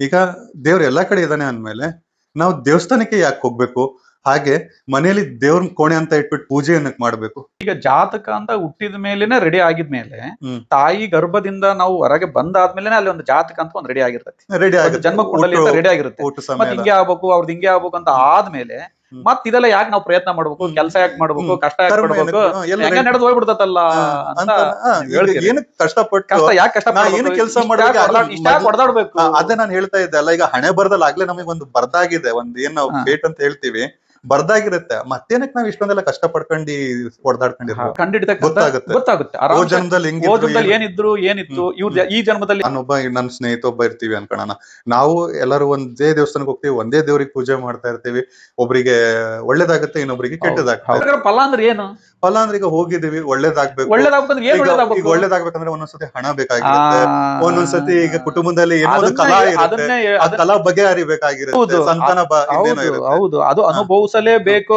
ಈಗ ದೇವ್ರ ಎಲ್ಲಾ ಕಡೆ ಇದಾನೆ ಅಂದ್ಮೇಲೆ ನಾವು ದೇವಸ್ಥಾನಕ್ಕೆ ಯಾಕೆ ಹೋಗ್ಬೇಕು? ಹಾಗೆ ಮನೆಯಲ್ಲಿ ದೇವ್ರ ಕೋಣೆ ಅಂತ ಇಟ್ಬಿಟ್ಟು ಪೂಜೆ ಏನಕ್ಕೆ ಮಾಡ್ಬೇಕು? ಈಗ ಜಾತಕ ಅಂತ ಹುಟ್ಟಿದ ಮೇಲೆನೆ ರೆಡಿ ಆಗಿದ್ಮೇಲೆ ಹ್ಮ್ ತಾಯಿ ಗರ್ಭದಿಂದ ನಾವು ಹೊರಗೆ ಬಂದಾದ್ಮೇಲೆ ಅಲ್ಲಿ ಒಂದು ಜಾತಕ ಅಂತ ಒಂದು ರೆಡಿ ಆಗಿರ್ತೈತಿ. ರೆಡಿ ಒಂದು ಆಗುತ್ತೆ. ಜನ್ಮ ಕುಂಡಲಿ ಅಂತ ರೆಡಿ ಆಗಿರುತ್ತೆ. ಊಟ ಸಮಯ ಮತ್ ಎಲ್ಲ. ಹಿಂಗೆ ಆಗ್ಬೇಕು ಅವ್ರದ್ದು ಹಿಂಗೆ ಆಗ್ಬೇಕು ಅಂತ ಆದ್ಮೇಲೆ ಹ್ಮ್. ಮತ್ ಇದೆಲ್ಲ ಯಾಕೆ ನಾವು ಪ್ರಯತ್ನ ಮಾಡ್ಬೇಕು, ಕೆಲಸ ಯಾಕೆ ಮಾಡ್ಬೇಕು, ಕಷ್ಟ ಯಾಕೆ ಕರ್ಮ ಪಡ್ಬೇಕು, ಏನಕ್ಕೆ? ಎಲ್ಲ ಹೆಂಗೆ ನಡೆದು ಹೋಗ್ಬಿಡ್ತಲ್ಲ ಅಂತ ಹೇಳ್ತೀರಿ. ಏನಕ್ಕೆ ಕಷ್ಟಪಟ್ಟು ಕಷ್ಟ ಯಾಕೆ ಕಷ್ಟ ನಾ ಏನು ಕೆಲಸ ಇಷ್ಟ ಯಾಕೆ ಹೊಡೆದಾಡ್ಬೇಕು? ಅದೇ ನಾನು ಹೇಳ್ತಾ ಇದ್ದೆ ಅಲ್ಲ, ಈಗ ಹಣೆ ಬರದಲ್ಲಿ ಆಗ್ಲೇ ನಮಗೆ ಒಂದು ಬರ್ದಾಗಿದೆ, ಒಂದ್ ಏನ್ ನಾವು ಫೇಟ್ ಅಂತ ಹೇಳ್ತೀವಿ, ಬರ್ದಾಗಿರುತ್ತೆ. ಮತ್ತೇನಕ್ ನಾವ್ ಇಷ್ಟೊಂದೆಲ್ಲ ಕಷ್ಟ ಪಡ್ಕೊಂಡು ಹೊಡೆದಾಡ್ಕೊಂಡಿರ್ಬೇಕು? ಖಂಡಿತ ಗೊತ್ತಾಗುತ್ತೆ. ಗೊತ್ತಾಗುತ್ತೆ. ಓ ಜನ್ಮದಲ್ಲಿ ಓ ಜನ್ಮದಲ್ಲಿ ಏನಿದ್ರು ಏನಿತ್ತು, ಇವ್ರ ಈ ಜನ್ಮದಲ್ಲಿ ನಾನೊಬ್ಬ ನನ್ನ ಸ್ನೇಹಿತ ಒಬ್ಬ ಇರ್ತೀವಿ ಅನ್ಕೋಣ. ನಾವು ಎಲ್ಲರೂ ಒಂದೇ ದೇವಸ್ಥಾನಕ್ಕೆ ಹೋಗ್ತೀವಿ, ಒಂದೇ ದೇವ್ರಿಗೆ ಪೂಜೆ ಮಾಡ್ತಾ ಇರ್ತೀವಿ. ಒಬ್ರಿಗೆ ಒಳ್ಳೇದಾಗುತ್ತೆ, ಇನ್ನೊಬ್ರಿಗೆ ಕೆಟ್ಟದಾಗುತ್ತೆ. ಫಲ ಅಂದ್ರೆ ಏನು? ಫಲ ಅಂದ್ರೆ ಈಗ ಹೋಗಿದೀವಿ, ಒಳ್ಳೇದಾಗ್ಬೇಕು. ಒಳ್ಳೇದಾಗ್ಬೇಕಂದ್ರೆ ಏನ್ ಒಳ್ಳೇದಾಗ್ಬೇಕು? ಈಗ ಒಳ್ಳೇದಾಗ್ಬೇಕಂದ್ರೆ ಒಂದೊಂದ್ಸತಿ ಹಣ ಬೇಕಾಗಿರುತ್ತೆ, ಒಂದೊಂದ್ಸತಿ ಈಗ ಕುಟುಂಬದಲ್ಲಿ ಏನೋ ಒಂದು ಕಲಾ ಇರುತ್ತೆ, ಆ ಕಲಾ ಬಗೆ ಅರಿಬೇಕಾಗಿರುತ್ತೆ, ಸಂತಾನ ಇನ್ನೇನೋ ಇರುತ್ತೆ. ಹೌದು, ಅದು ಅನುಭವಿಸಲೇಬೇಕು.